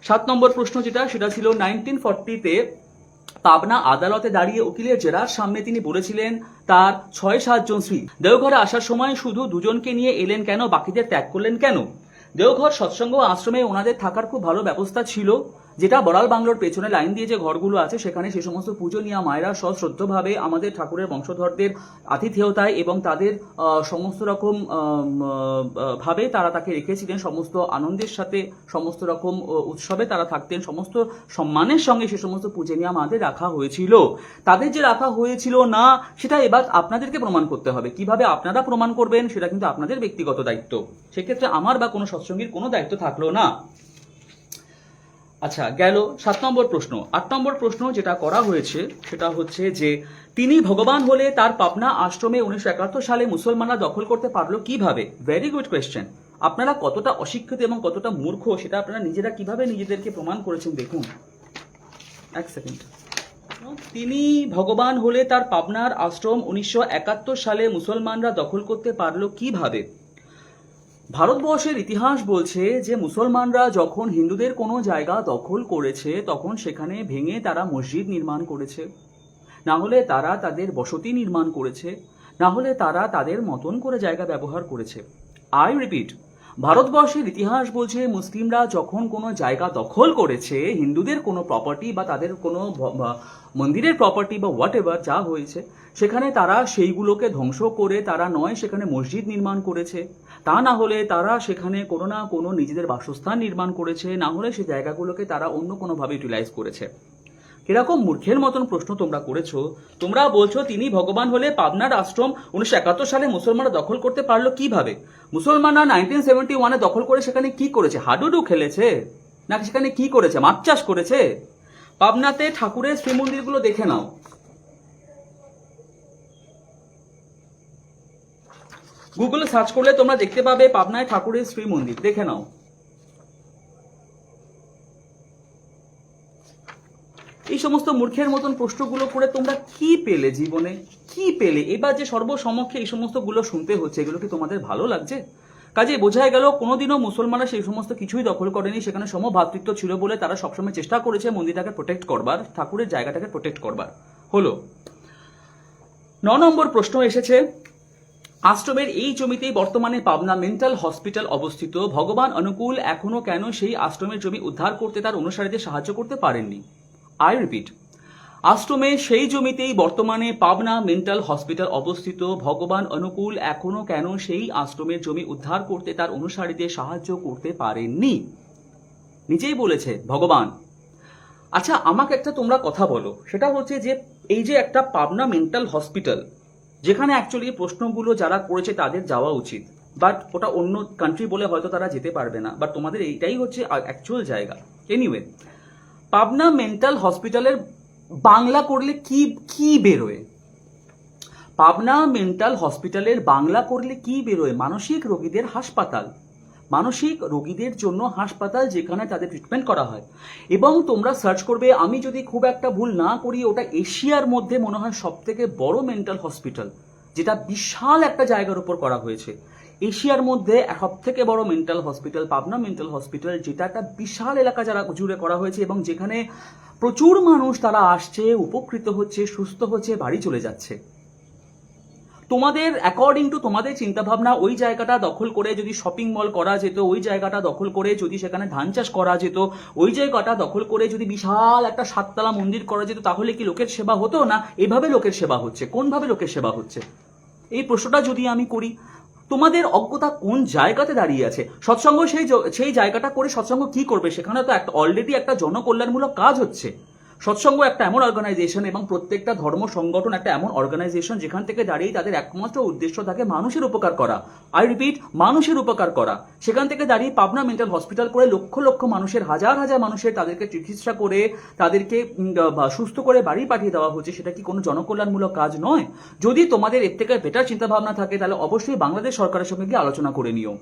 7 নম্বর প্রশ্ন সেটা ছিল 1940-তে পাবনা আদালতে দাঁড়িয়ে উকিলের জেরার সামনে তিনি বলেছিলেন তার 6-7 জন স্ত্রী দেওঘরে আসার সময় শুধু দুজনকে নিয়ে এলেন কেন, বাকিদের ত্যাগ করলেন কেন? দেওঘর সৎসঙ্গ আশ্রমে ওনাদের থাকার খুব ভালো ব্যবস্থা ছিল, যেটা বড়াল বাংলোর পেছনে লাইন দিয়ে যে ঘরগুলো আছে সেখানে সে সমস্ত পূজনীয়া মায়েরা সশ্রদ্ধভাবে আমাদের ঠাকুরের বংশধরদের আতিথেয়তায় এবং তাদের সমস্ত রকম ভাবে তারা তাকে রেখেছিলেন, সমস্ত আনন্দের সাথে সমস্ত রকম উৎসবে তারা থাকতেন, সমস্ত সম্মানের সঙ্গে সে সমস্ত পূজনীয়া মাদের রাখা হয়েছিল। তাদের যে রাখা হয়েছিল না সেটা এবার আপনাদেরকে প্রমাণ করতে হবে। কিভাবে আপনারা প্রমাণ করবেন সেটা কিন্তু আপনাদের ব্যক্তিগত দায়িত্ব, সেক্ষেত্রে আমার বা কোনো সৎসঙ্গীর কোনো দায়িত্ব থাকলো না। আচ্ছা, গেল 7 নম্বর প্রশ্ন। 8 নম্বর প্রশ্ন যেটা করা হয়েছে সেটা হচ্ছে যে তিনি ভগবান হলে তার পাবনা আশ্রমে 1971 সালে মুসলমানরা দখল করতে পারলো কিভাবে? Very good question. আপনারা কতটা অশিক্ষিত এবং কতটা মূর্খ সেটা আপনারা নিজেরা কিভাবে নিজেদেরকে প্রমাণ করেছেন দেখুন। এক সেকেন্ড। তিনি ভগবান হলে তার পাবনার আশ্রম 1971 সালে মুসলমানরা দখল করতে পারলো কিভাবে? ভারতবর্ষের ইতিহাস বলছে যে মুসলমানরা যখন হিন্দুদের কোনো জায়গা দখল করেছে তখন সেখানে ভেঙে তারা মসজিদ নির্মাণ করেছে, না হলে তারা তাদের বসতি নির্মাণ করেছে, না হলে তারা তাদের মতন করে জায়গা ব্যবহার করেছে। আই রিপিট, ভারতবর্ষের ইতিহাস বলছে মুসলিমরা যখন কোনো জায়গা দখল করেছে, হিন্দুদের কোনো প্রপার্টি বা তাদের কোনো মন্দিরের প্রপার্টি বা হোয়াট এভার যা হয়েছে, সেখানে তারা সেইগুলোকে ধ্বংস করে তারা নয় সেখানে মসজিদ নির্মাণ করেছে, তা না হলে তারা সেখানে কোনো না কোনো নিজেদের বাসস্থান নির্মাণ করেছে, না হলে সেই জায়গাগুলোকে তারা অন্য কোনোভাবে ইউটিলাইজ করেছে। কিরকম মূর্খের মতন প্রশ্ন তোমরা করেছো। তোমরা বলছো তিনি ভগবান হলে পাবনার আশ্রম 1971 সালে মুসলমানরা দখল করতে পারলো কিভাবে? মুসলমানরা 1971-এ দখল করে সেখানে কি করেছে? হাডুডু খেলেছে নাকি সেখানে কি করেছে? মাছ চাষ করেছে? পাবনাতে ঠাকুরের শ্রীমন্দিরগুলো দেখে নাও। গুগলে সার্চ করলে তোমরা দেখতে পাবে পাবনায় ঠাকুরের শ্রী মন্দির, দেখে নাও। এই সমস্ত মূর্খের মতন প্রশ্নগুলো করে তোমরা কি পেলে জীবনে? কি পেলে? এবার যে সর্বসমক্ষে এই সমস্ত গুলো শুনতে হচ্ছে, এগুলো কি তোমাদের ভালো লাগছে? কাজে বোঝাই গেল কোনোদিনও মুসলমানরা সেই সমস্ত কিছুই দখল করেনি, সেখানে সমভাতৃত্ব ছিল বলে তারা সবসময় চেষ্টা করেছে মন্দিরটাকে প্রোটেক্ট করবার, ঠাকুরের জায়গাটাকে প্রোটেক্ট করবার। হলো 9 নম্বর প্রশ্ন এসেছে, আশ্রমের এই জমিতেই বর্তমানে পাবনা মেন্টাল হসপিটাল অবস্থিত, ভগবান অনুকূল এখনো কেন সেই আশ্রমের জমি উদ্ধার করতে তার অনুসারীদের সাহায্য করতে পারেননি? আই রিপিট, আশ্রমে সেই জমিতেই বর্তমানে পাবনা মেন্টাল হসপিটাল অবস্থিত, ভগবান অনুকূল এখনো কেন সেই আশ্রমের জমি উদ্ধার করতে তার অনুসারীদের সাহায্য করতে পারেননি? নিজেই বলেছে ভগবান। আচ্ছা, আমাকে একটা তোমরা কথা বলো, সেটা হচ্ছে যে এই যে একটা পাবনা মেন্টাল হসপিটাল, যেখানে অ্যাকচুয়ালি প্রশ্নগুলো যারা করেছে তাদের যাওয়া উচিত, বাট ওটা অন্য কান্ট্রি বলে হয়তো তারা যেতে পারবে না, বাট তোমাদের এইটাই হচ্ছে অ্যাকচুয়াল জায়গা। এনিওয়ে, পাবনা মেন্টাল হসপিটালের বাংলা করলে কি কি বেরোয়? পাবনা মেন্টাল হসপিটালের বাংলা করলে কি বেরোয়? মানসিক রোগীদের হাসপাতাল, মানসিক রোগীদের জন্য হাসপাতাল, যেখানে তাদের ট্রিটমেন্ট করা হয়। এবং তোমরা সার্চ করবে, আমি যদি খুব একটা ভুল না করি, ওটা এশিয়ার মধ্যে মনে হয় সব থেকে বড় মেন্টাল হসপিটাল, যেটা বিশাল একটা জায়গার উপর করা হয়েছে। এশিয়ার মধ্যে সব থেকে বড় mental hospital Pabna mental hospital, যেটা একটা বিশাল এলাকা যারা জুড়ে করা হয়েছে এবং যেখানে প্রচুর মানুষ তারা আসছে, উপকৃত হচ্ছে, সুস্থ হচ্ছে, বাড়ি চলে যাচ্ছে। তোমাদের অ্যাকর্ডিং টু তোমাদের চিন্তাভাবনা ওই জায়গাটা দখল করে যদি শপিং মল করা যেত, ওই জায়গাটা দখল করে যদি সেখানে ধান চাষ করা যেত, ওই জায়গাটা দখল করে যদি বিশাল একটা 7তলা মন্দির করা যেত, তাহলে কি লোকের সেবা হতো না? এভাবে লোকের সেবা হচ্ছে। কোনভাবে লোকের সেবা হচ্ছে? এই প্রশ্নটা যদি আমি করি, তোমাদের অজ্ঞতা কোন জায়গাতে দাঁড়িয়ে আছে? সৎসঙ্গ সেই জায়গাটা করে সৎসঙ্গ কি করবে? সেখানে তো একটা অলরেডি একটা জনকল্যাণমূলক কাজ হচ্ছে। সৎসঙ্গ একটা এমন অর্গানাইজেশন এবং প্রত্যেকটা ধর্ম সংগঠন একটা এমন অর্গানাইজেশন যেখান থেকে দাঁড়িয়ে তাদের একমাত্র উদ্দেশ্য থাকে মানুষের উপকার করা। আই রিপিট, মানুষের উপকার করা। সেখান থেকে দাঁড়িয়ে পাবনা মেন্টাল হসপিটাল করে লক্ষ লক্ষ মানুষের, হাজার হাজার মানুষের তাদেরকে চিকিৎসা করে তাদেরকে সুস্থ করে বাড়ি পাঠিয়ে দেওয়া হচ্ছে। সেটা কি কোনো জনকল্যাণমূলক কাজ নয়? যদি তোমাদের এর থেকে বেটার চিন্তাভাবনা থাকে তাহলে অবশ্যই বাংলাদেশ সরকারের সঙ্গে গিয়ে আলোচনা করে নিও।